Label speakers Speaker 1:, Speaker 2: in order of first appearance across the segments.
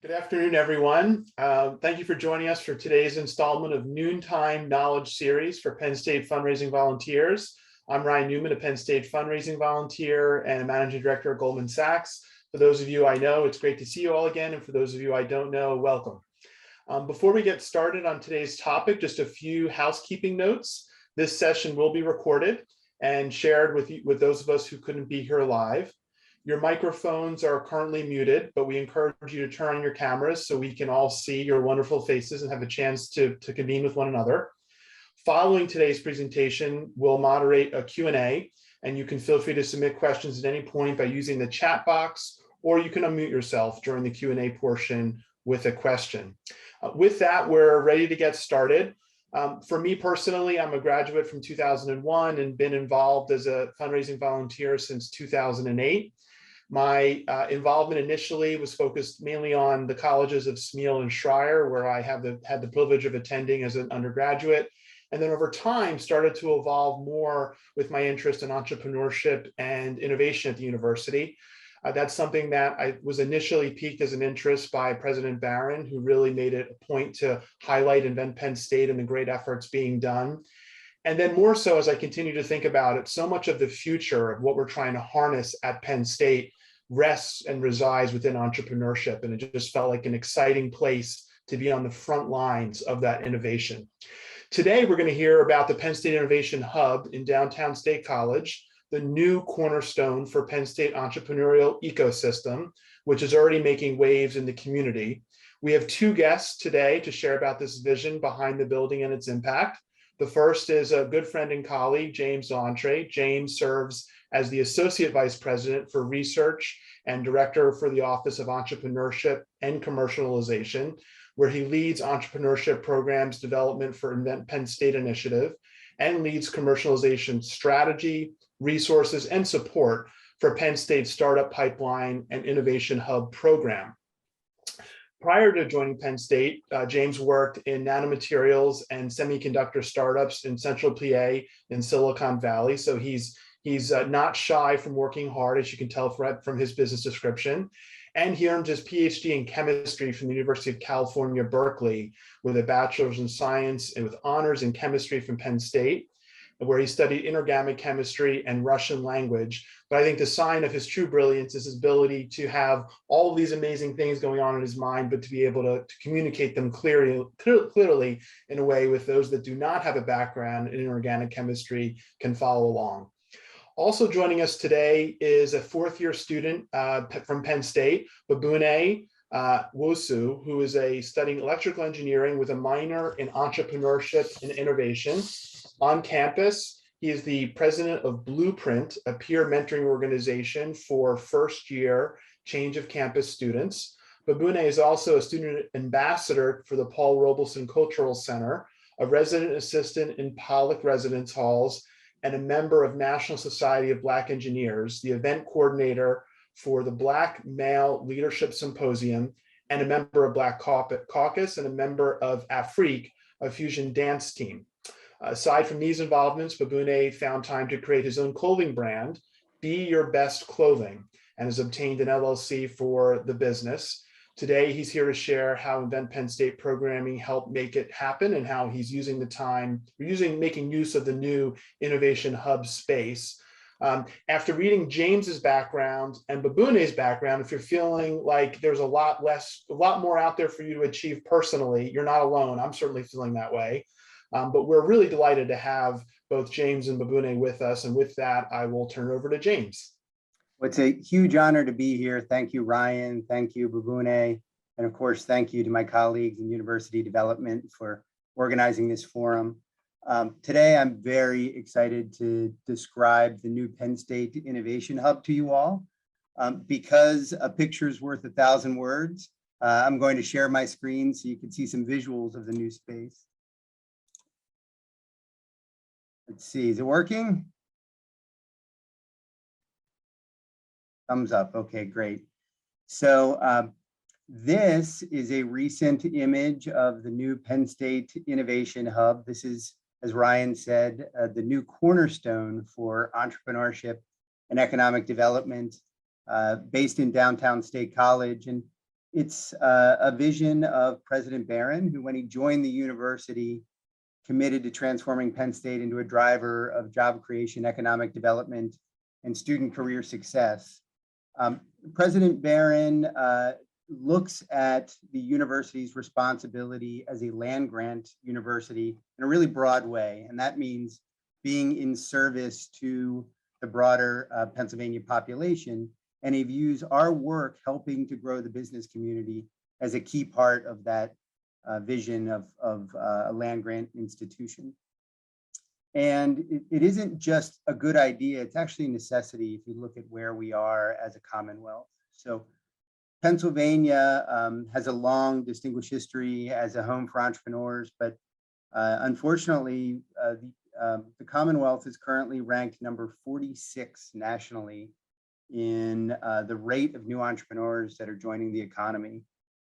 Speaker 1: Good afternoon, everyone. Thank you for joining us for today's installment of Noontime Knowledge Series for Penn State Fundraising Volunteers. I'm Ryan Newman, a Penn State Fundraising Volunteer and a Managing Director at Goldman Sachs. For those of you I know, it's great to see you all again. And for those of you I don't know, welcome. Before we get started on today's topic, just a few housekeeping notes. This session will be recorded and shared with those of us who couldn't be here live. Your microphones are currently muted, but we encourage you to turn on your cameras so we can all see your wonderful faces and have a chance to convene with one another. Following today's presentation, we'll moderate a Q&A, and you can feel free to submit questions at any point by using the chat box, or you can unmute yourself during the Q&A portion with a question. With that, we're ready to get started. For me personally, I'm a graduate from 2001 and been involved as a fundraising volunteer since 2008. My involvement initially was focused mainly on the colleges of Smeal and Schreier, where I had the privilege of attending as an undergraduate. And then over time started to evolve more with my interest in entrepreneurship and innovation at the university. That's something that I was initially piqued as an interest by President Barron, who really made it a point to highlight and then Penn State and the great efforts being done. And then more so as I continue to think about it, so much of the future of what we're trying to harness at Penn State rests and resides within entrepreneurship. And it just felt like an exciting place to be on the front lines of that innovation. Today, we're going to hear about the Penn State Innovation Hub in downtown State College, the new cornerstone for Penn State entrepreneurial ecosystem, which is already making waves in the community. We have two guests today to share about this vision behind the building and its impact. The first is a good friend and colleague, James Dauntre. James serves as the Associate Vice President for Research and Director for the Office of Entrepreneurship and Commercialization, where he leads entrepreneurship programs development for Invent Penn State initiative and leads commercialization strategy, resources, and support for Penn State's Startup Pipeline and Innovation Hub program. Prior to joining Penn State, James worked in nanomaterials and semiconductor startups in Central PA in Silicon Valley. So he's not shy from working hard, as you can tell from his business description. And he earned his PhD in chemistry from the University of California, Berkeley, with a bachelor's in science and with honors in chemistry from Penn State, where he studied inorganic chemistry and Russian language. But I think the sign of his true brilliance is his ability to have all of these amazing things going on in his mind, but to be able to communicate them clearly in a way with those that do not have a background in inorganic chemistry can follow along. Also joining us today is a fourth-year student from Penn State, Babune Wosu, who is studying electrical engineering with a minor in entrepreneurship and innovation. On campus, he is the president of Blueprint, a peer mentoring organization for first-year change of campus students. Babune is also a student ambassador for the Paul Robeson Cultural Center, a resident assistant in Pollock Residence Halls, and a member of National Society of Black Engineers, the event coordinator for the Black Male Leadership Symposium, and a member of Black Caucus, and a member of Afrique, a fusion dance team. Aside from these involvements, Babune found time to create his own clothing brand, Be Your Best Clothing, and has obtained an LLC for the business. Today, he's here to share how Invent Penn State programming helped make it happen and how he's using the time, making use of the new Innovation Hub space. After reading James's background and Babune's background, if you're feeling like there's a lot more out there for you to achieve personally, you're not alone. I'm certainly feeling that way. But we're really delighted to have both James and Babune with us. And with that, I will turn it over to James.
Speaker 2: Well, it's a huge honor to be here. Thank you, Ryan. Thank you, Babune. And of course, thank you to my colleagues in University Development for organizing this forum. Today, I'm very excited to describe the new Penn State Innovation Hub to you all. Because a picture is worth 1,000 words, I'm going to share my screen so you can see some visuals of the new space. Let's see, is it working? Thumbs up, okay, great. So this is a recent image of the new Penn State Innovation Hub. This is, as Ryan said, the new cornerstone for entrepreneurship and economic development based in downtown State College. And It's a vision of President Barron, who, when he joined the university, committed to transforming Penn State into a driver of job creation, economic development, and student career success. President Barron looks at the university's responsibility as a land grant university in a really broad way, and that means being in service to the broader Pennsylvania population. And he views our work helping to grow the business community as a key part of that vision of a land grant institution. And it isn't just a good idea, it's actually a necessity if you look at where we are as a Commonwealth. So Pennsylvania has a long distinguished history as a home for entrepreneurs, but unfortunately, the Commonwealth is currently ranked number 46 nationally in the rate of new entrepreneurs that are joining the economy.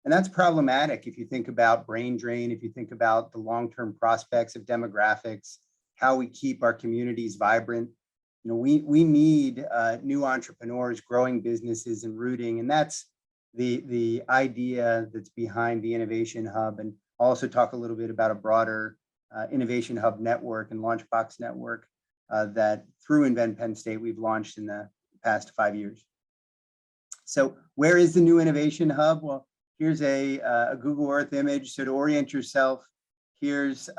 Speaker 2: And that's problematic if you think about brain drain, if you think about the long-term prospects of demographics, how we keep our communities vibrant. You know, we need new entrepreneurs, growing businesses and rooting, and that's the idea that's behind the Innovation Hub. And I'll also talk a little bit about a broader Innovation Hub network and LaunchBox network that through Invent Penn State we've launched in the past 5 years. So where is the new Innovation Hub? Well, here's a Google Earth image. So to orient yourself, here's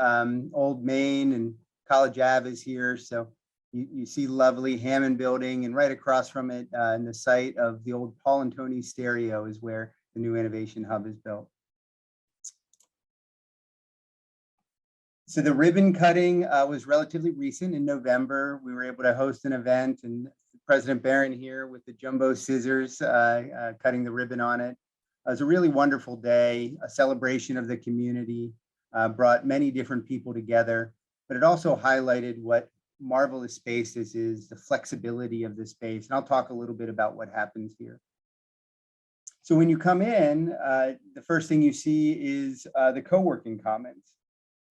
Speaker 2: Old Main, and College Ave is here. So you see lovely Hammond building, and right across from it in the site of the old Paul and Tony Stereo is where the new Innovation Hub is built. So the ribbon cutting was relatively recent in November. We were able to host an event, and President Barron here with the jumbo scissors cutting the ribbon on it. It was a really wonderful day, a celebration of the community, brought many different people together, but it also highlighted what marvelous space this is, the flexibility of the space. And I'll talk a little bit about what happens here. So when you come in, the first thing you see is the Coworking Commons.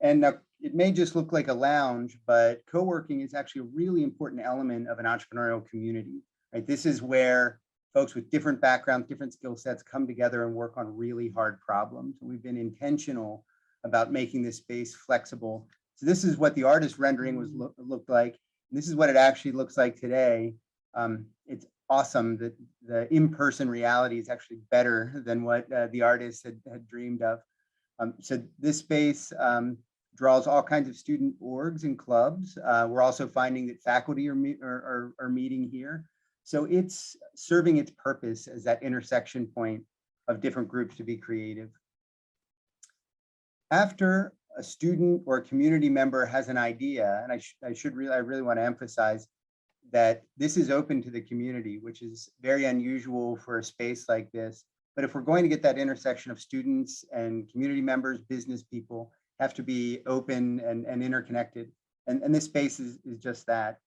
Speaker 2: And it may just look like a lounge, but co-working is actually a really important element of an entrepreneurial community, right? This is where folks with different backgrounds, different skill sets come together and work on really hard problems. And we've been intentional about making this space flexible. So this is what the artist rendering looked like. And this is what it actually looks like today. It's awesome that the in-person reality is actually better than what the artist had dreamed of. So this space draws all kinds of student orgs and clubs. We're also finding that faculty are meeting here. So it's serving its purpose as that intersection point of different groups to be creative. After a student or a community member has an idea, and I really want to emphasize that this is open to the community, which is very unusual for a space like this. But if we're going to get that intersection of students and community members, business people, have to be open and interconnected. And this space is just that.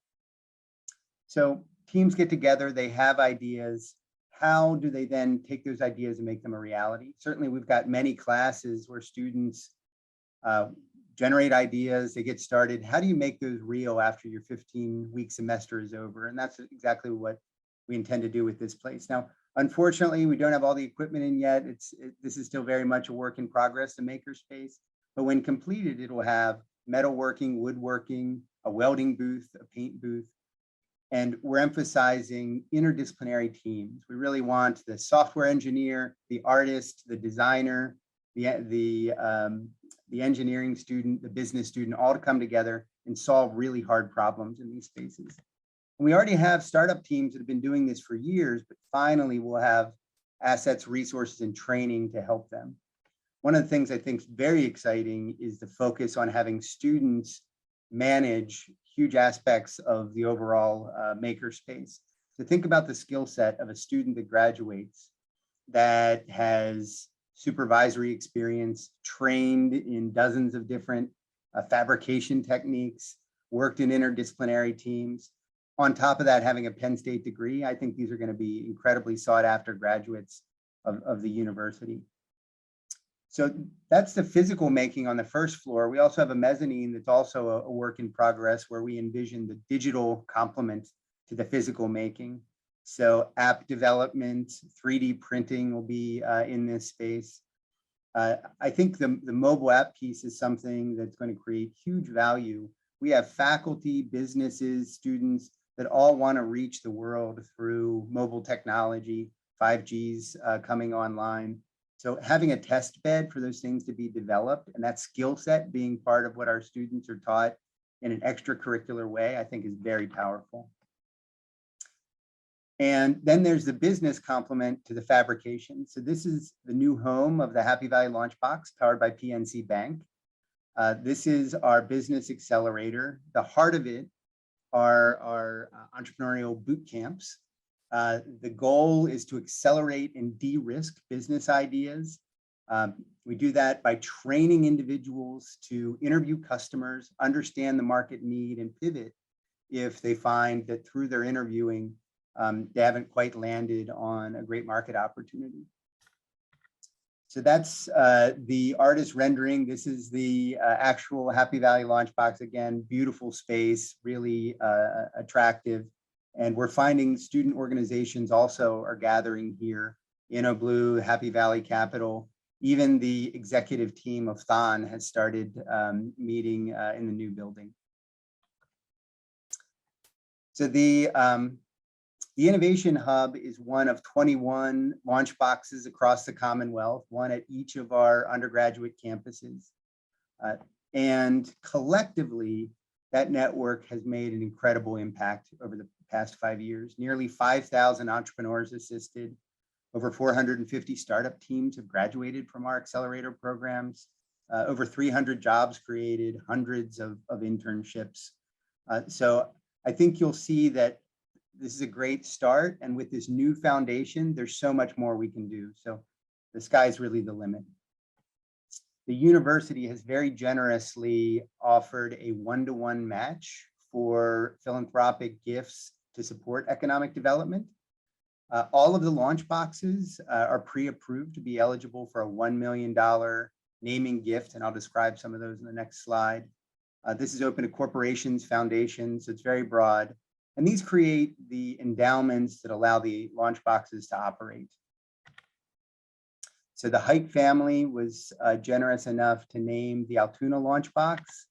Speaker 2: So teams get together, they have ideas. How do they then take those ideas and make them a reality? Certainly, we've got many classes where students generate ideas, they get started. How do you make those real after your 15-week semester is over? And that's exactly what we intend to do with this place. Now, unfortunately, we don't have all the equipment in yet. This is still very much a work in progress, the Makerspace. But when completed, it will have metalworking, woodworking, a welding booth, a paint booth. And we're emphasizing interdisciplinary teams. We really want the software engineer, the artist, the designer, the engineering student, the business student, all to come together and solve really hard problems in these spaces. And we already have startup teams that have been doing this for years, but finally we'll have assets, resources, and training to help them. One of the things I think is very exciting is the focus on having students manage huge aspects of the overall makerspace. So think about the skill set of a student that graduates that has supervisory experience, trained in dozens of different fabrication techniques, worked in interdisciplinary teams. On top of that, having a Penn State degree, I think these are going to be incredibly sought after graduates of the university. So that's the physical making on the first floor. We also have a mezzanine that's also a work in progress where we envision the digital complement to the physical making. So app development, 3D printing will be in this space. I think the mobile app piece is something that's going to create huge value. We have faculty, businesses, students that all want to reach the world through mobile technology, 5G's coming online. So having a test bed for those things to be developed and that skill set being part of what our students are taught in an extracurricular way, I think is very powerful. And then there's the business complement to the fabrication. So this is the new home of the Happy Valley LaunchBox powered by PNC Bank. This is our business accelerator. The heart of it are our entrepreneurial boot camps. The goal is to accelerate and de-risk business ideas. We do that by training individuals to interview customers, understand the market need, and pivot if they find that through their interviewing, they haven't quite landed on a great market opportunity. So that's the artist rendering. This is the actual Happy Valley LaunchBox. Again, beautiful space, really attractive. And we're finding student organizations also are gathering here. Blue, Happy Valley Capital, even the executive team of Thon has started meeting in the new building. So the Innovation Hub is one of 21 launch boxes across the Commonwealth, one at each of our undergraduate campuses. And collectively, that network has made an incredible impact over the past 5 years. Nearly 5,000 entrepreneurs assisted, over 450 startup teams have graduated from our accelerator programs, over 300 jobs created, hundreds of internships. So I think you'll see that this is a great start. And with this new foundation, there's so much more we can do. So the sky's really the limit. The university has very generously offered a one-to-one match for philanthropic gifts to support economic development. All of the launch boxes are pre-approved to be eligible for a $1 million naming gift, and I'll describe some of those in the next slide. This is open to corporations, foundations, so it's very broad. And these create the endowments that allow the launch boxes to operate. So the Hite family was generous enough to name the Altoona launch box.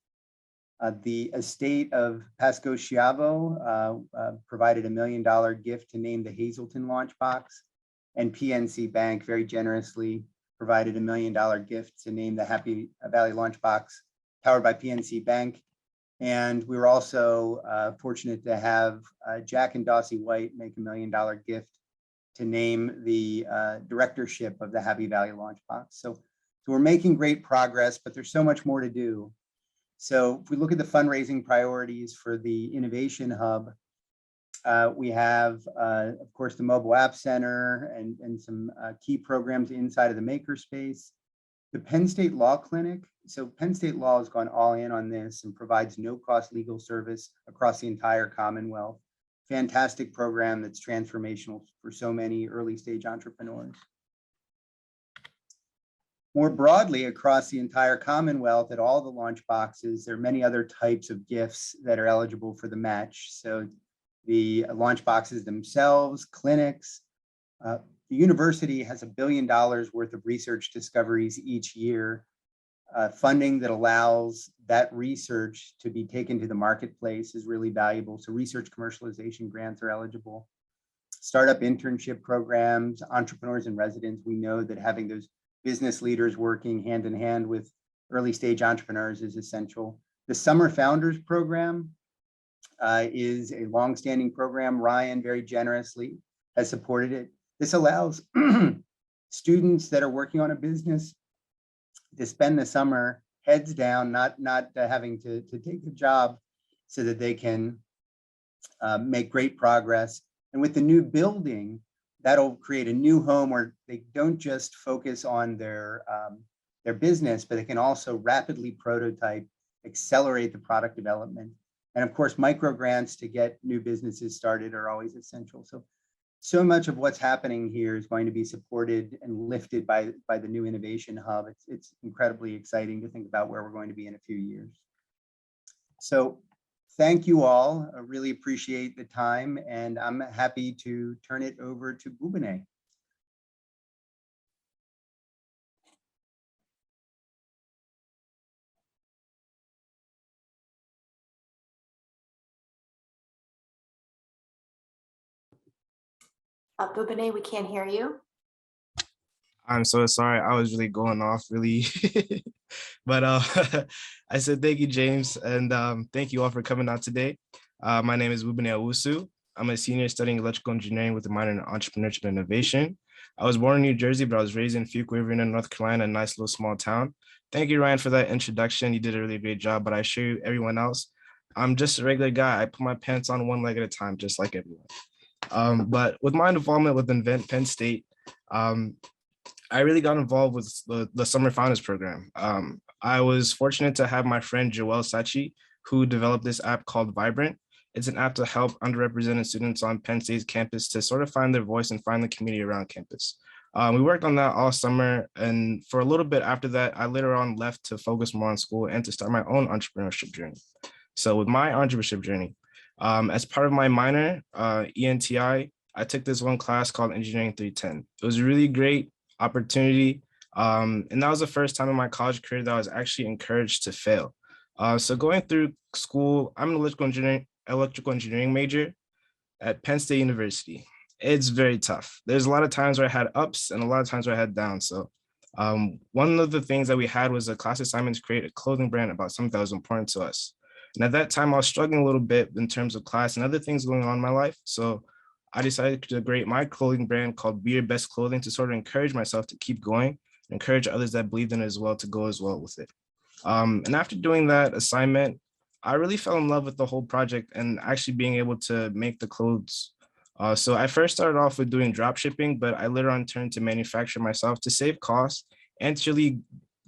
Speaker 2: The estate of Pasco Schiavo provided $1 million gift to name the Hazleton launch box. And PNC Bank very generously provided $1 million gift to name the Happy Valley launch box powered by PNC Bank. And we were also fortunate to have Jack and Dossie White make $1 million gift to name the directorship of the Happy Valley LaunchBox. So we're making great progress, but there's so much more to do. So if we look at the fundraising priorities for the Innovation Hub, we have, of course, the Mobile App Center and some key programs inside of the Makerspace. The Penn State Law Clinic. So Penn State Law has gone all in on this and provides no-cost legal service across the entire Commonwealth. Fantastic program that's transformational for so many early-stage entrepreneurs. More broadly, across the entire Commonwealth, at all the launch boxes, there are many other types of gifts that are eligible for the match. So the launch boxes themselves, clinics. The university has $1 billion worth of research discoveries each year, funding that allows that research to be taken to the marketplace is really valuable. So research commercialization grants are eligible. Startup internship programs, entrepreneurs in residence, we know that having those business leaders working hand in hand with early stage entrepreneurs is essential. The Summer Founders Program is a longstanding program. Ryan very generously has supported it. This allows students that are working on a business to spend the summer heads down, not having to take a job, so that they can make great progress. And with the new building, that'll create a new home where they don't just focus on their business, but they can also rapidly prototype, accelerate the product development. And of course, micro grants to get new businesses started are always essential. So much of what's happening here is going to be supported and lifted by the new Innovation Hub. It's incredibly exciting to think about where we're going to be in a few years. So thank you all. I really appreciate the time, and I'm happy to turn it over to Bubine.
Speaker 3: Bubine, we can't hear you.
Speaker 4: I'm so sorry. I was really going off really. But I said thank you, James, and thank you all for coming out today. My name is Wubine Owusu. I'm a senior studying electrical engineering with a minor in entrepreneurship and innovation. I was born in New Jersey, but I was raised in Fuquay-Varina, North Carolina, a nice little small town. Thank you, Ryan, for that introduction. You did a really great job, but I assure you, everyone else, I'm just a regular guy. I put my pants on one leg at a time, just like everyone. But with my involvement with Invent Penn State, I really got involved with the Summer Founders Program. I was fortunate to have my friend Joel Sachi, who developed this app called Vibrant. It's an app to help underrepresented students on Penn State's campus to sort of find their voice and find the community around campus. We worked on that all summer, and for a little bit after that, I later on left to focus more on school and to start my own entrepreneurship journey. So with my entrepreneurship journey, as part of my minor, ENTI, I took this one class called Engineering 310. It was a really great opportunity. And that was the first time in my college career that I was actually encouraged to fail. So going through school, I'm an electrical engineering major at Penn State University. It's very tough. There's a lot of times where I had ups and a lot of times where I had downs. So one of the things that we had was a class assignment to create a clothing brand about something that was important to us. And at that time, I was struggling a little bit in terms of class and other things going on in my life. So I decided to create my clothing brand called Be Your Best Clothing to sort of encourage myself to keep going, encourage others that believed in it as well to go as well with it. And after doing that assignment, I really fell in love with the whole project and actually being able to make the clothes. So I first started off with doing drop shipping, but I later on turned to manufacture myself to save costs and to really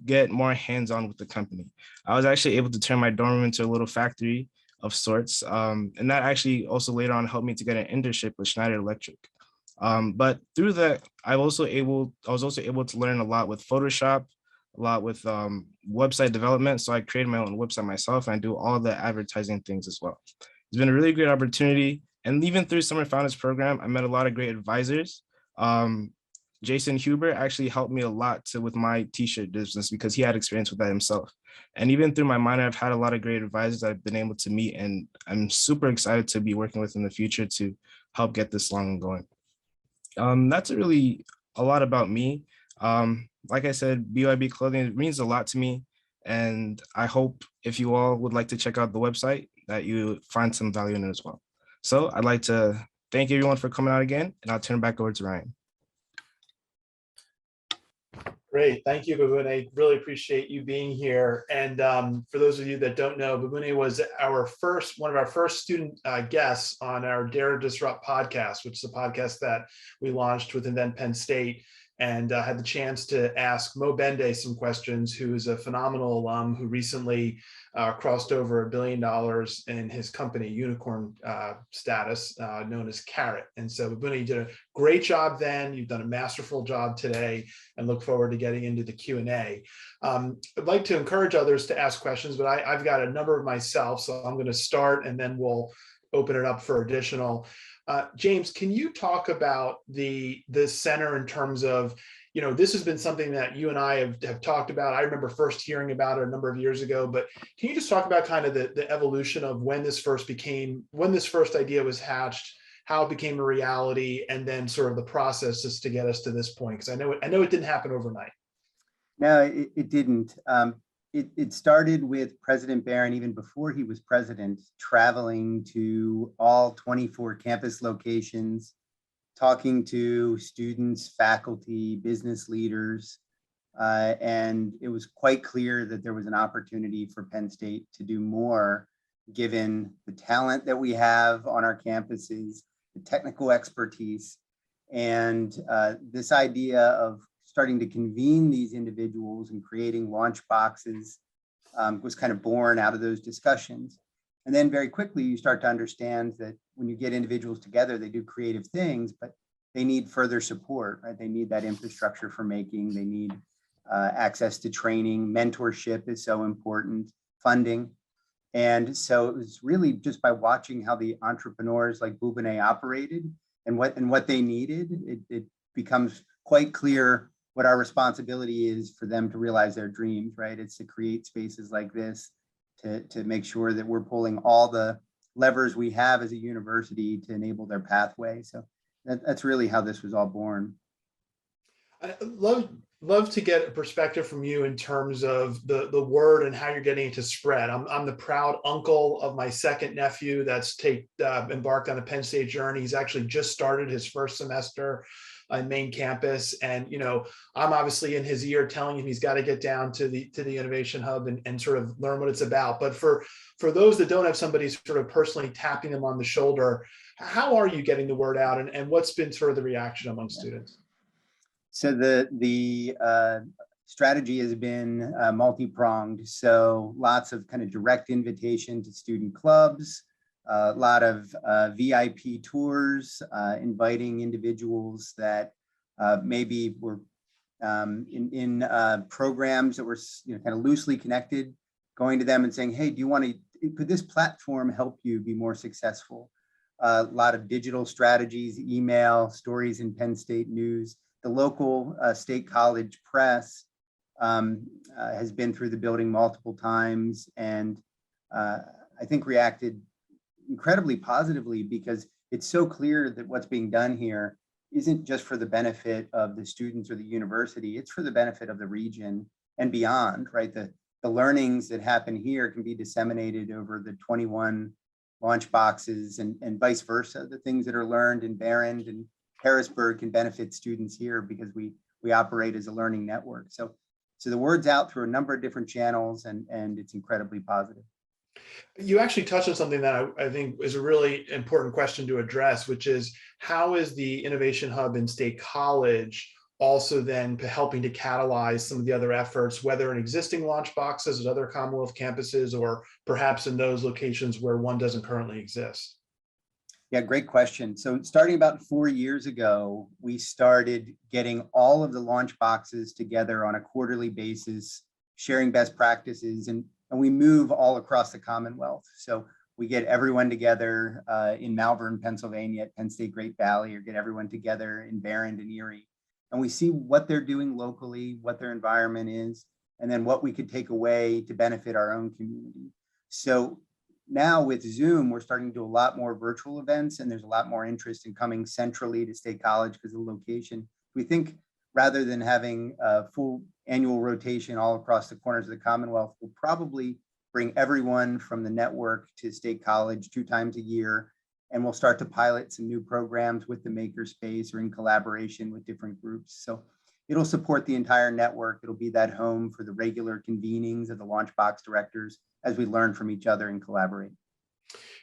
Speaker 4: get more hands-on with the company. I was actually able to turn my dorm room into a little factory of sorts. And that actually also later on helped me to get an internship with Schneider Electric. But through that, I was also able to learn a lot with Photoshop, a lot with website development. So I created my own website myself and I do all the advertising things as well. It's been a really great opportunity. And even through Summer Founders Program, I met a lot of great advisors. Jason Huber actually helped me a lot with my t-shirt business because he had experience with that himself. And even through my minor, I've had a lot of great advisors I've been able to meet, and I'm super excited to be working with in the future to help get this long and going. That's really a lot about me. Like I said, BYB Clothing means a lot to me, and I hope if you all would like to check out the website that you find some value in it as well. So I'd like to thank everyone for coming out again, and I'll turn it back over to Ryan.
Speaker 1: Great, thank you, Babune. I really appreciate you being here. And for those of you that don't know, Babune was one of our first student guests on our Dare to Disrupt podcast, which is a podcast that we launched with Invent Penn State, and had the chance to ask Mo Bende some questions, who is a phenomenal alum who recently crossed over $1 billion in his company, unicorn status, known as Carrot. And so, Babune, you did a great job then. You've done a masterful job today, and look forward to getting into the Q&A. I'd like to encourage others to ask questions, but I've got a number of myself, so I'm going to start and then we'll open it up for additional. James, can you talk about the center in terms of, this has been something that you and I have talked about. I remember first hearing about it a number of years ago, but can you just talk about kind of the evolution of when this first idea was hatched, how it became a reality, and then sort of the process just to get us to this point? Because I know it didn't happen overnight.
Speaker 2: No, it didn't. It started with President Barron, even before he was president, traveling to all 24 campus locations, talking to students, faculty, business leaders, and it was quite clear that there was an opportunity for Penn State to do more, given the talent that we have on our campuses, the technical expertise, and this idea of starting to convene these individuals and creating launch boxes was kind of born out of those discussions. And then very quickly, you start to understand that when you get individuals together, they do creative things, but they need further support, right? They need that infrastructure for making, they need access to training, mentorship is so important, funding. And so it was really just by watching how the entrepreneurs like Bubane operated and what they needed, it becomes quite clear what our responsibility is for them to realize their dreams, right? It's to create spaces like this to make sure that we're pulling all the levers we have as a university to enable their pathway. So that's really how this was all born.
Speaker 1: I love to get a perspective from you in terms of the word and how you're getting it to spread. I'm the proud uncle of my second nephew that's embarked on a Penn State journey. He's actually just started his first semester on main campus, and I'm obviously in his ear telling him he's got to get down to the innovation hub and sort of learn what it's about. But for those that don't have somebody sort of personally tapping them on the shoulder, how are you getting the word out, and what's been sort of the reaction among students?
Speaker 2: So the strategy has been multi-pronged. So lots of kind of direct invitation to student clubs, a lot of VIP tours, inviting individuals that maybe were in programs that were kind of loosely connected, going to them and saying, hey, could this platform help you be more successful? A lot of digital strategies, email, stories in Penn State News. The local state college press has been through the building multiple times, and I think reacted incredibly positively, because it's so clear that what's being done here isn't just for the benefit of the students or the university, it's for the benefit of the region and beyond, right? The learnings that happen here can be disseminated over the 21 launch boxes and vice versa. The things that are learned in Barron and Harrisburg can benefit students here because we operate as a learning network. So the word's out through a number of different channels, and it's incredibly positive.
Speaker 1: You actually touched on something that I think is a really important question to address, which is how is the Innovation Hub in State College also then helping to catalyze some of the other efforts, whether in existing launch boxes at other Commonwealth campuses or perhaps in those locations where one doesn't currently exist?
Speaker 2: Yeah, great question. So starting about 4 years ago, we started getting all of the launch boxes together on a quarterly basis, sharing best practices, and we move all across the Commonwealth. So we get everyone together in Malvern, Pennsylvania at Penn State Great Valley, or get everyone together in Barron and Erie. And we see what they're doing locally, what their environment is, and then what we could take away to benefit our own community. So now with Zoom, we're starting to do a lot more virtual events, and there's a lot more interest in coming centrally to State College because of the location. We think rather than having a full annual rotation all across the corners of the Commonwealth, we'll probably bring everyone from the network to State College 2 times a year, and we'll start to pilot some new programs with the Makerspace or in collaboration with different groups. So it'll support the entire network. It'll be that home for the regular convenings of the LaunchBox directors as we learn from each other and collaborate.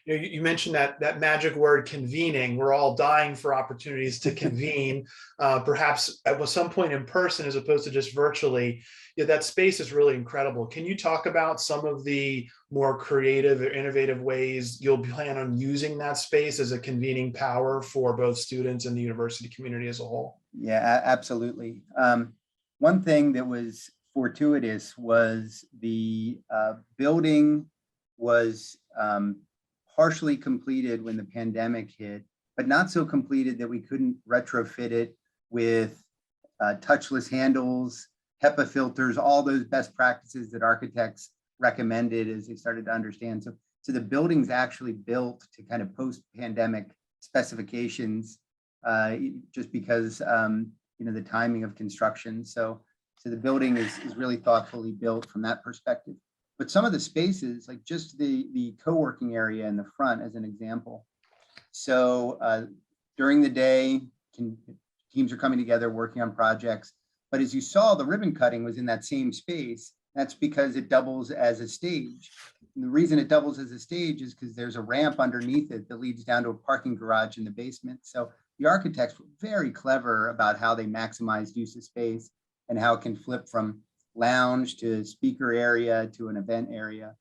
Speaker 1: You mentioned that magic word convening. We're all dying for opportunities to convene, perhaps at some point in person as opposed to just virtually. That space is really incredible. Can you talk about some of the more creative or innovative ways you'll plan on using that space as a convening power for both students and the university community as a whole?
Speaker 2: Yeah, absolutely. One thing that was fortuitous was the building was partially completed when the pandemic hit, but not so completed that we couldn't retrofit it with touchless handles, HEPA filters, all those best practices that architects recommended as they started to understand. So the building's actually built to kind of post-pandemic specifications, just because the timing of construction. So the building is really thoughtfully built from that perspective. But some of the spaces, like just the co-working area in the front as an example. So during the day, teams are coming together working on projects. But as you saw, the ribbon cutting was in that same space. That's because it doubles as a stage. And the reason it doubles as a stage is because there's a ramp underneath it that leads down to a parking garage in the basement. So the architects were very clever about how they maximized use of space and how it can flip from lounge to speaker area to an event area.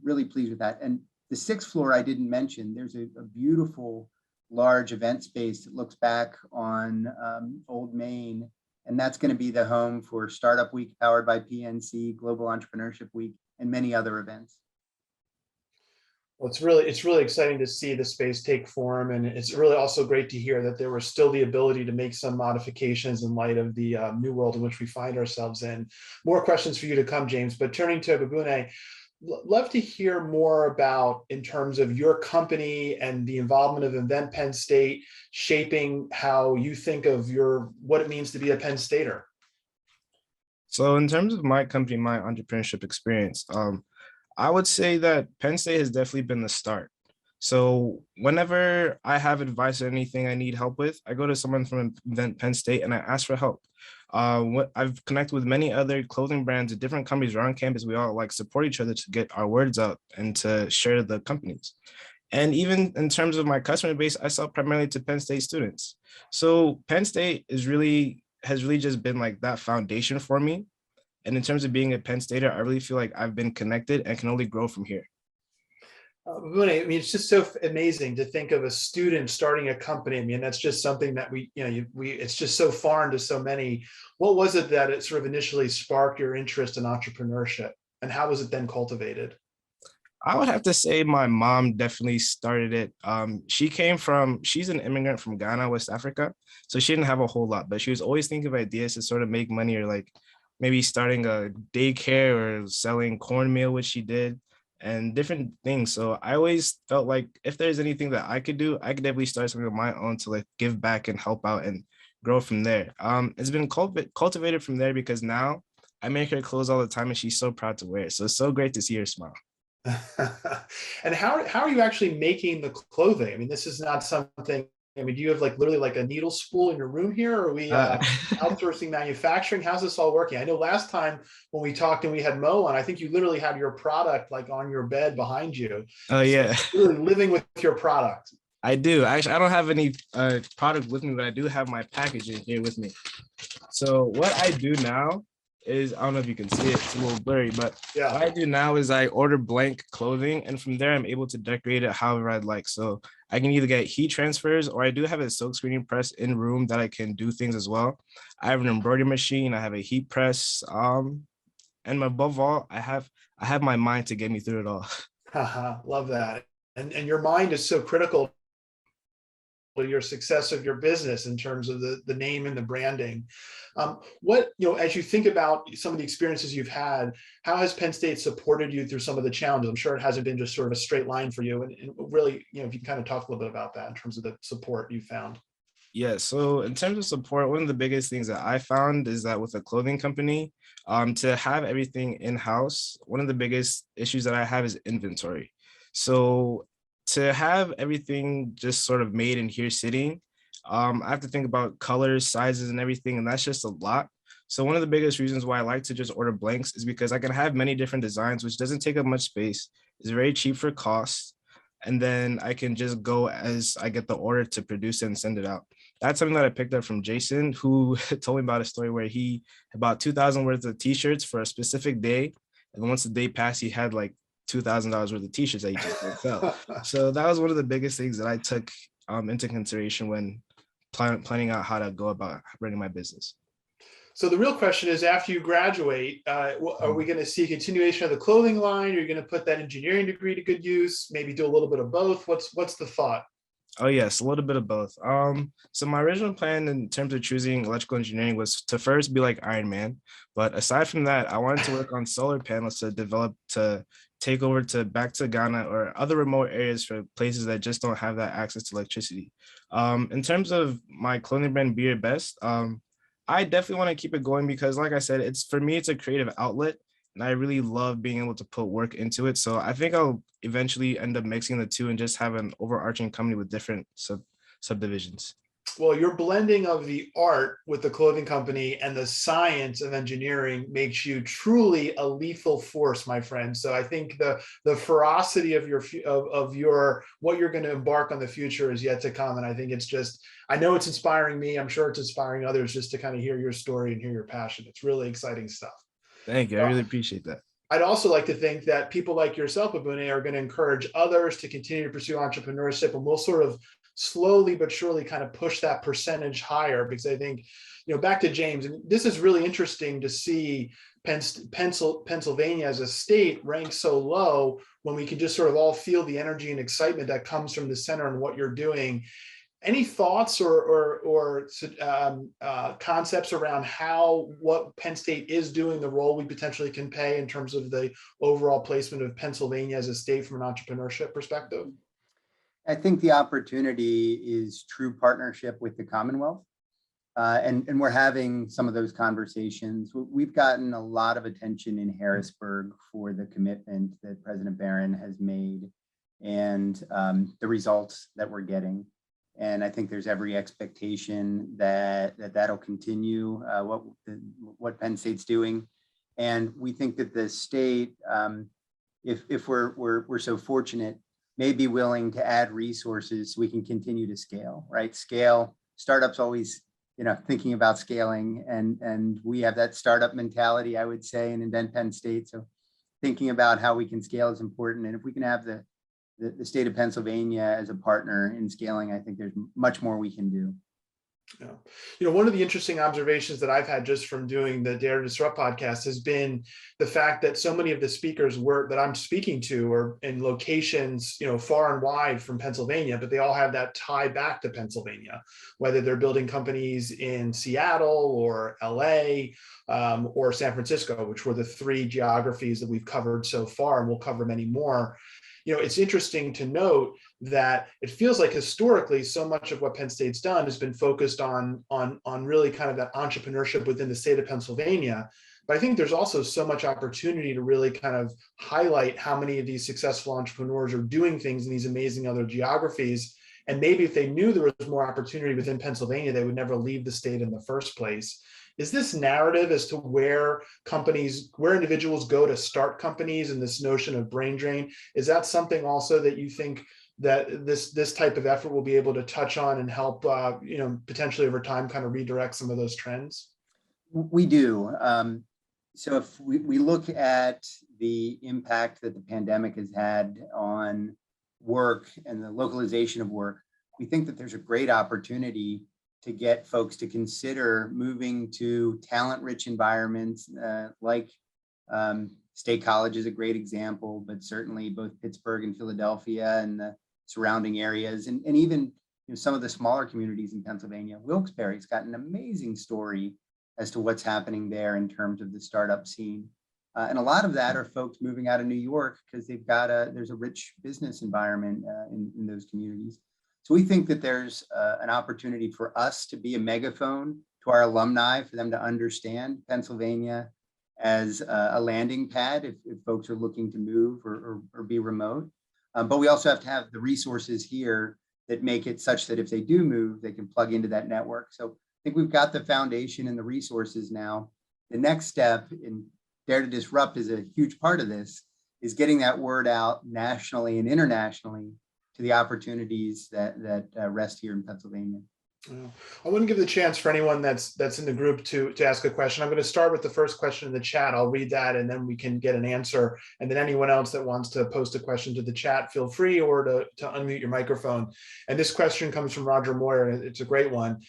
Speaker 2: Really pleased with that. And the 6th floor I didn't mention, there's a beautiful large event space that looks back on Old Main. And that's going to be the home for Startup Week powered by PNC, Global Entrepreneurship Week, and many other events.
Speaker 1: Well, it's really exciting to see the space take form, and it's really also great to hear that there was still the ability to make some modifications in light of the new world in which we find ourselves in. More questions for you to come, James, but turning to Babune, love to hear more about, in terms of your company and the involvement of Invent Penn State shaping how you think of what it means to be a Penn Stater.
Speaker 4: So in terms of my company, my entrepreneurship experience, I would say that Penn State has definitely been the start. So whenever I have advice or anything I need help with, I go to someone from Penn State and I ask for help. I've connected with many other clothing brands at different companies around campus. We all like support each other to get our words out and to share the companies. And even in terms of my customer base, I sell primarily to Penn State students. So Penn State has really just been like that foundation for me. And in terms of being a Penn Stater, I really feel like I've been connected and can only grow from here.
Speaker 1: I mean, it's just so amazing to think of a student starting a company. I mean, that's just something that it's just so foreign to so many. What was it that it sort of initially sparked your interest in entrepreneurship, and how was it then cultivated?
Speaker 4: I would have to say my mom definitely started it. She's an immigrant from Ghana, West Africa. So she didn't have a whole lot, but she was always thinking of ideas to sort of make money, or like maybe starting a daycare or selling cornmeal, which she did, and different things. So I always felt like if there's anything that I could do, I could definitely start something of my own to like give back and help out and grow from there. It's been cultivated from there because now I make her clothes all the time and she's so proud to wear it. So it's so great to see her smile.
Speaker 1: And how are you actually making the clothing? I mean, this is not something, I mean, do you have like literally like a needle spool in your room here? Or are we outsourcing manufacturing? How's this all working? I know last time when we talked and we had Mo on, I think you literally had your product like on your bed behind you.
Speaker 4: Oh yeah.
Speaker 1: So really living with your product.
Speaker 4: I do. Actually, I don't have any product with me, but I do have my packaging here with me. So what I do now is, I don't know if you can see it, it's a little blurry, but
Speaker 1: Yeah.
Speaker 4: what I do now is I order blank clothing, and from there I'm able to decorate it however I'd like. So I can either get heat transfers, or I do have a silk screening press in room that I can do things as well. I have an embroidery machine, I have a heat press, and above all, I have my mind to get me through it all.
Speaker 1: Love that. And your mind is so critical to your success of your business in terms of the name and the branding. As you think about some of the experiences you've had, how has Penn State supported you through some of the challenges? I'm sure it hasn't been just sort of a straight line for you. And really, if you can kind of talk a little bit about that in terms of the support you found.
Speaker 4: Yeah, so in terms of support, one of the biggest things that I found is that with a clothing company, to have everything in-house, one of the biggest issues that I have is inventory. So to have everything just sort of made in here sitting, I have to think about colors, sizes, and everything, and that's just a lot. So one of the biggest reasons why I like to just order blanks is because I can have many different designs, which doesn't take up much space. It's very cheap for cost. And then I can just go as I get the order to produce it and send it out. That's something that I picked up from Jason, who told me about a story where he bought 2,000 worth of t-shirts for a specific day. And once the day passed, he had like $2,000 worth of t-shirts that he just didn't sell. So that was one of the biggest things that I took into consideration when planning out how to go about running my business.
Speaker 1: So the real question is, after you graduate, are we going to see a continuation of the clothing line? Are you going to put that engineering degree to good use? Maybe do a little bit of both? What's the thought?
Speaker 4: Oh yes, a little bit of both. So my original plan in terms of choosing electrical engineering was to first be like Iron Man, but aside from that, I wanted to work on solar panels to take over back to Ghana or other remote areas for places that just don't have that access to electricity. In terms of my clothing brand, Be Your Best, I definitely want to keep it going because, like I said, it's a creative outlet, and I really love being able to put work into it. So I think I'll eventually end up mixing the two and just have an overarching company with different subdivisions.
Speaker 1: Well, your blending of the art with the clothing company and the science of engineering makes you truly a lethal force, my friend. So I think the ferocity of your what you're going to embark on the future is yet to come. And I think I know it's inspiring me. I'm sure it's inspiring others just to kind of hear your story and hear your passion. It's really exciting stuff.
Speaker 4: Thank you. I really appreciate that.
Speaker 1: I'd also like to think that people like yourself, Babune, are going to encourage others to continue to pursue entrepreneurship, and we'll sort of slowly but surely kind of push that percentage higher, because I think, back to James, and this is really interesting to see Pennsylvania as a state ranks so low when we can just sort of all feel the energy and excitement that comes from the center and what you're doing. Any thoughts or concepts around what Penn State is doing, the role we potentially can play in terms of the overall placement of Pennsylvania as a state from an entrepreneurship perspective?
Speaker 2: I think the opportunity is true partnership with the Commonwealth. And we're having some of those conversations. We've gotten a lot of attention in Harrisburg for the commitment that President Barron has made and the results that we're getting. And I think there's every expectation that'll continue what Penn State's doing. And we think that the state, if we're so fortunate, may be willing to add resources so we can continue to scale, right? Scale, startups always, thinking about scaling, and we have that startup mentality, I would say, and invent Penn State. So thinking about how we can scale is important. And if we can have the state of Pennsylvania as a partner in scaling, I think there's much more we can do.
Speaker 1: Yeah. One of the interesting observations that I've had just from doing the Dare to Disrupt podcast has been the fact that so many of the speakers that I'm speaking to are in locations, far and wide from Pennsylvania, but they all have that tie back to Pennsylvania, whether they're building companies in Seattle or LA or San Francisco, which were the three geographies that we've covered so far, and we'll cover many more. It's interesting to note that it feels like historically so much of what Penn State's done has been focused on really kind of that entrepreneurship within the state of Pennsylvania. But I think there's also so much opportunity to really kind of highlight how many of these successful entrepreneurs are doing things in these amazing other geographies. And maybe if they knew there was more opportunity within Pennsylvania, they would never leave the state in the first place. Is this narrative as to where individuals go to start companies and this notion of brain drain, is that something also that you think that this type of effort will be able to touch on and help, potentially over time kind of redirect some of those trends?
Speaker 2: We do. So if we look at the impact that the pandemic has had on work and the localization of work, we think that there's a great opportunity to get folks to consider moving to talent-rich environments like State College is a great example, but certainly both Pittsburgh and Philadelphia and the surrounding areas, and even some of the smaller communities in Pennsylvania. Wilkes-Barre's got an amazing story as to what's happening there in terms of the startup scene. And a lot of that are folks moving out of New York because there's a rich business environment in those communities. So we think that there's an opportunity for us to be a megaphone to our alumni, for them to understand Pennsylvania as a landing pad if folks are looking to move or be remote. But we also have to have the resources here that make it such that if they do move, they can plug into that network. So I think we've got the foundation and the resources now. The next step in Dare to Disrupt is a huge part of this, is getting that word out nationally and internationally to the opportunities that rest here in Pennsylvania.
Speaker 1: I want to give the chance for anyone that's in the group to ask a question. I'm going to start with the first question in the chat. I'll read that and then we can get an answer. And then anyone else that wants to post a question to the chat, feel free, or to unmute your microphone. And this question comes from Roger Moyer, and it's a great one.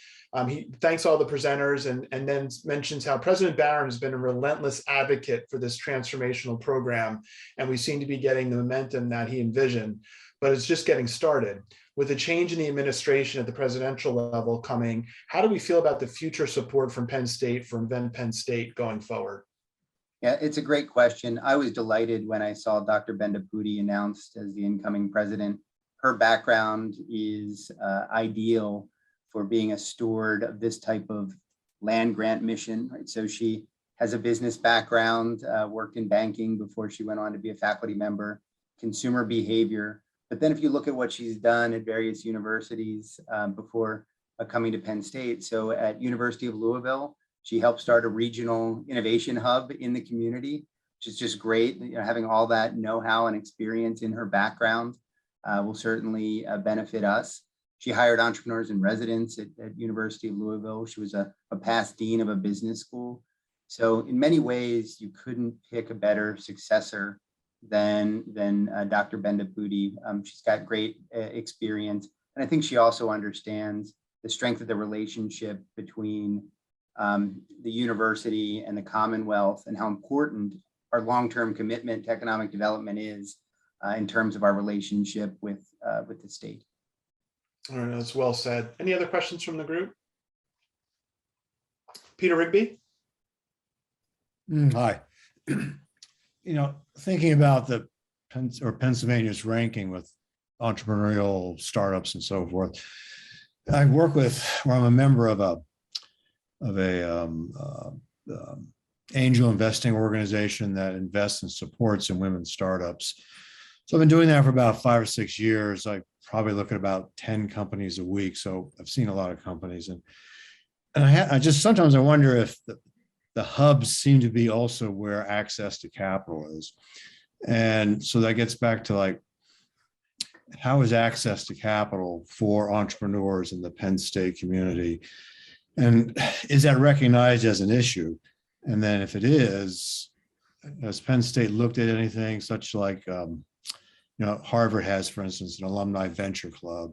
Speaker 1: He thanks all the presenters and then mentions how President Barron has been a relentless advocate for this transformational program. And we seem to be getting the momentum that he envisioned, but it's just getting started. With a change in the administration at the presidential level coming, how do we feel about the future support from Penn State, for Invent Penn State going forward?
Speaker 2: Yeah, it's a great question. I was delighted when I saw Dr. Bendapudi announced as the incoming president. Her background is ideal for being a steward of this type of land grant mission, right? So she has a business background, worked in banking before she went on to be a faculty member, consumer behavior. But then if you look at what she's done at various universities before coming to Penn State. So at University of Louisville, she helped start a regional innovation hub in the community, which is just great. Having all that know-how and experience in her background will certainly benefit us. She hired entrepreneurs in residence at University of Louisville. She was a past dean of a business school. So in many ways, you couldn't pick a better successor than Dr. Bendapudi. She's got great experience. And I think she also understands the strength of the relationship between the university and the Commonwealth and how important our long-term commitment to economic development is in terms of our relationship with the state.
Speaker 1: All right, that's well said. Any other questions from the group? Peter Rigby?
Speaker 5: Hi. Thinking about Pennsylvania's ranking with entrepreneurial startups and so forth, I work with, or I'm a member of a angel investing organization that invests and supports in women's startups. So I've been doing that for about 5 or 6 years. I probably look at about 10 companies a week. So I've seen a lot of companies, and I just sometimes I wonder if the hubs seem to be also where access to capital is. And so that gets back to like, how is access to capital for entrepreneurs in the Penn State community? And is that recognized as an issue? And then if it is, has Penn State looked at anything such like, Harvard has, for instance, an alumni venture club.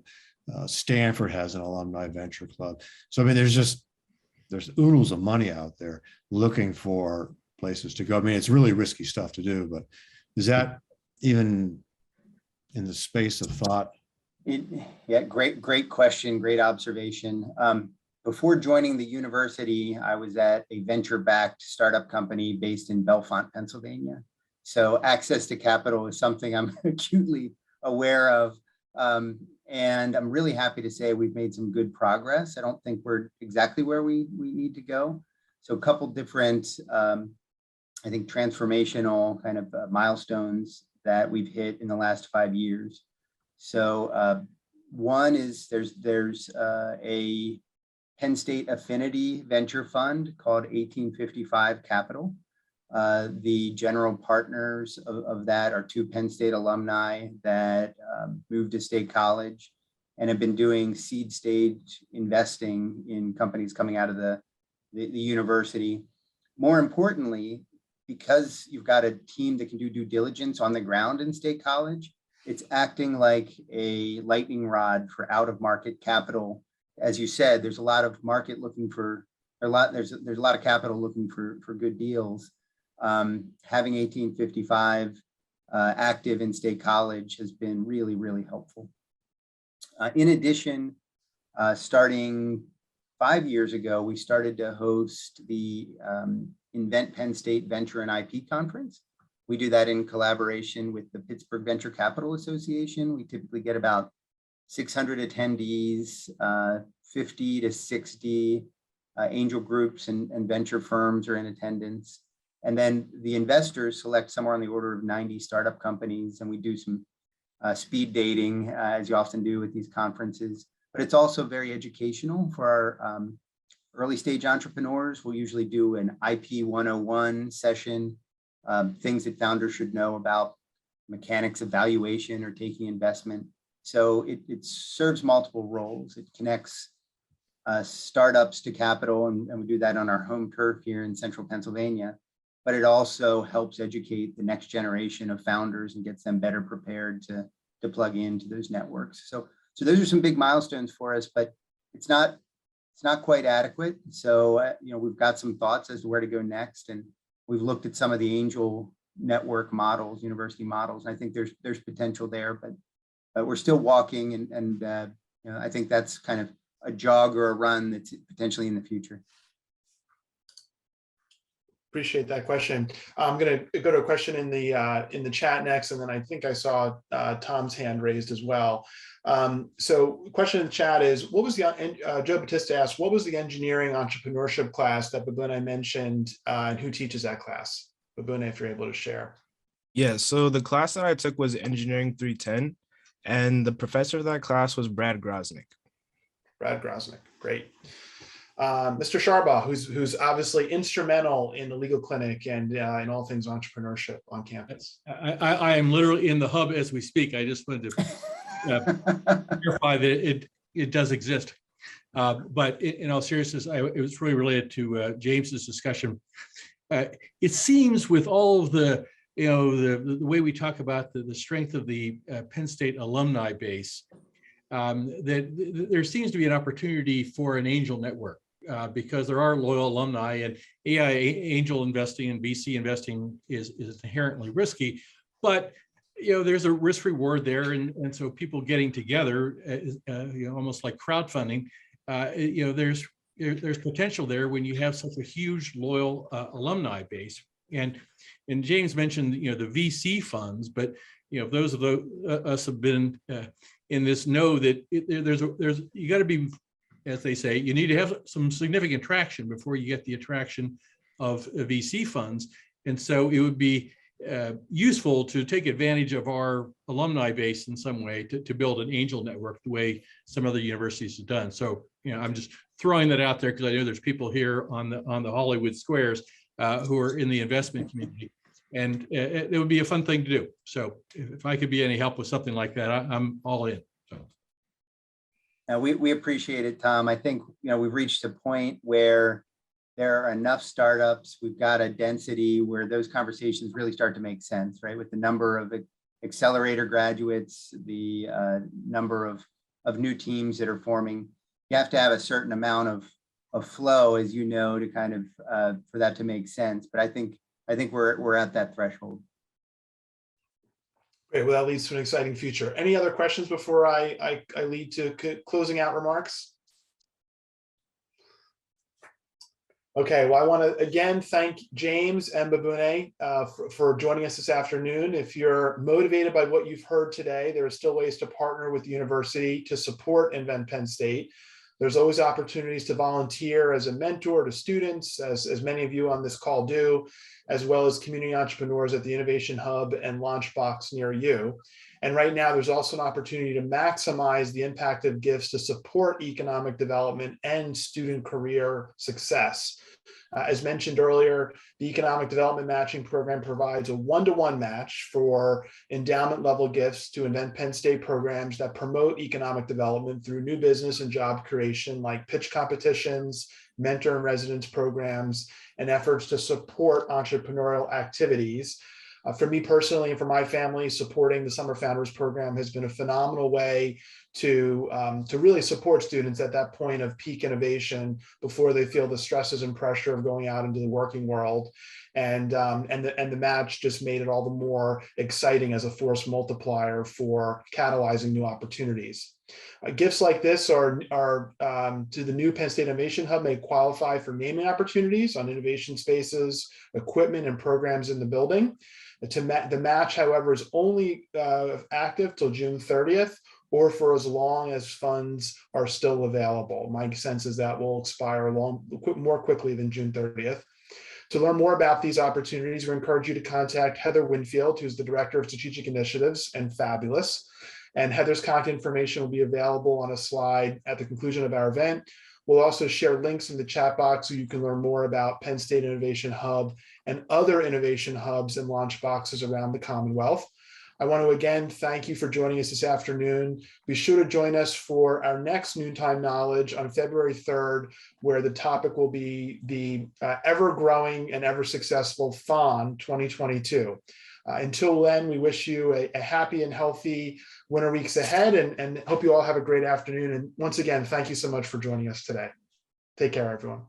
Speaker 5: Stanford has an alumni venture club. So, I mean, there's oodles of money out there looking for places to go. I mean, it's really risky stuff to do, but is that even in the space of thought?
Speaker 2: Yeah, great question, great observation. Before joining the university, I was at a venture-backed startup company based in Bellefonte, Pennsylvania. So access to capital is something I'm acutely aware of. And I'm really happy to say we've made some good progress. I don't think we're exactly where we need to go. So a couple different, I think, transformational kind of milestones that we've hit in the last 5 years. So one is there's a Penn State Affinity Venture Fund called 1855 Capital. The general partners of that are 2 Penn State alumni that moved to State College and have been doing seed stage investing in companies coming out of the university. More importantly, because you've got a team that can do due diligence on the ground in State College, it's acting like a lightning rod for out-of-market capital. As you said, there's a lot of market looking for there's a lot of capital looking for good deals. Having 1855 active in State College has been really, really helpful. In addition, starting 5 years ago, we started to host the Invent Penn State Venture and IP Conference. We do that in collaboration with the Pittsburgh Venture Capital Association. We typically get about 600 attendees, 50 to 60 angel groups and venture firms are in attendance. And then the investors select somewhere on the order of 90 startup companies, and we do some speed dating, as you often do with these conferences. But it's also very educational for our early stage entrepreneurs. We'll usually do an IP 101 session, things that founders should know about mechanics of valuation or taking investment. So it serves multiple roles. It connects startups to capital, and we do that on our home turf here in central Pennsylvania. But it also helps educate the next generation of founders and gets them better prepared to plug into those networks. So those are some big milestones for us, but it's not quite adequate. So we've got some thoughts as to where to go next, and we've looked at some of the angel network models, university models. And I think there's potential there, but we're still walking, and I think that's kind of a jog or a run that's potentially in the future.
Speaker 1: Appreciate that question. I'm going to go to a question in the chat next, and then I think I saw Tom's hand raised as well. So question in the chat is, what was Joe Batista asked, what was the engineering entrepreneurship class that Babune mentioned, and who teaches that class? Babune, if you're able to share.
Speaker 4: Yeah, so the class that I took was Engineering 310, and the professor of that class was Brad Grosnick.
Speaker 1: Brad Grosnick, great. Mr. Sharbaugh, who's obviously instrumental in the legal clinic and in all things entrepreneurship on campus.
Speaker 6: I am literally in the hub as we speak. I just wanted to clarify that it does exist. But in all seriousness, it was really related to James's discussion. It seems with all of the way we talk about the strength of the Penn State alumni base, that there seems to be an opportunity for an angel network because there are loyal alumni, and AI angel investing and VC investing is inherently risky, but there's a risk reward there, and so people getting together, almost like crowdfunding, there's potential there when you have such a huge loyal alumni base. And James mentioned the VC funds, but those of us have been in this know that there's you got to be, as they say, you need to have some significant traction before you get the attraction of VC funds. And so it would be useful to take advantage of our alumni base in some way to build an angel network the way some other universities have done. So I'm just throwing that out there because I know there's people here on the Hollywood Squares who are in the investment community, and it would be a fun thing to do. So if I could be any help with something like that, I'm all in. So.
Speaker 2: We appreciate it, Tom. I think we've reached a point where there are enough startups. We've got a density where those conversations really start to make sense, right? With the number of accelerator graduates, the number of new teams that are forming, you have to have a certain amount of flow, as to kind of for that to make sense. But I think we're at that threshold.
Speaker 1: Great. Well, that leads to an exciting future. Any other questions before I lead to closing out remarks? Okay, well, I want to again thank James and Babune for joining us this afternoon. If you're motivated by what you've heard today, there are still ways to partner with the university to support Invent Penn State. There's always opportunities to volunteer as a mentor to students, as many of you on this call do, as well as community entrepreneurs at the Innovation Hub and LaunchBox near you. And right now, there's also an opportunity to maximize the impact of gifts to support economic development and student career success. As mentioned earlier, the Economic Development Matching Program provides a one-to-one match for endowment level gifts to Invent Penn State programs that promote economic development through new business and job creation, like pitch competitions, mentor and residence programs, and efforts to support entrepreneurial activities. For me personally and for my family, supporting the Summer Founders Program has been a phenomenal way to really support students at that point of peak innovation before they feel the stresses and pressure of going out into the working world. And the match just made it all the more exciting as a force multiplier for catalyzing new opportunities. Gifts like this are to the new Penn State Innovation Hub may qualify for naming opportunities on innovation spaces, equipment, and programs in the building. The match, however, is only active till June 30th, or for as long as funds are still available. My sense is that will expire more quickly than June 30th. To learn more about these opportunities, we encourage you to contact Heather Winfield, who's the Director of Strategic Initiatives and Fabulous. And Heather's contact information will be available on a slide at the conclusion of our event. We'll also share links in the chat box so you can learn more about Penn State Innovation Hub and other innovation hubs and launch boxes around the Commonwealth. I want to again thank you for joining us this afternoon. Be sure to join us for our next Noontime Knowledge on February 3rd, where the topic will be the ever-growing and ever-successful Fawn 2022. Until then, we wish you a happy and healthy winter weeks ahead, and hope you all have a great afternoon. And once again, thank you so much for joining us today. Take care, everyone.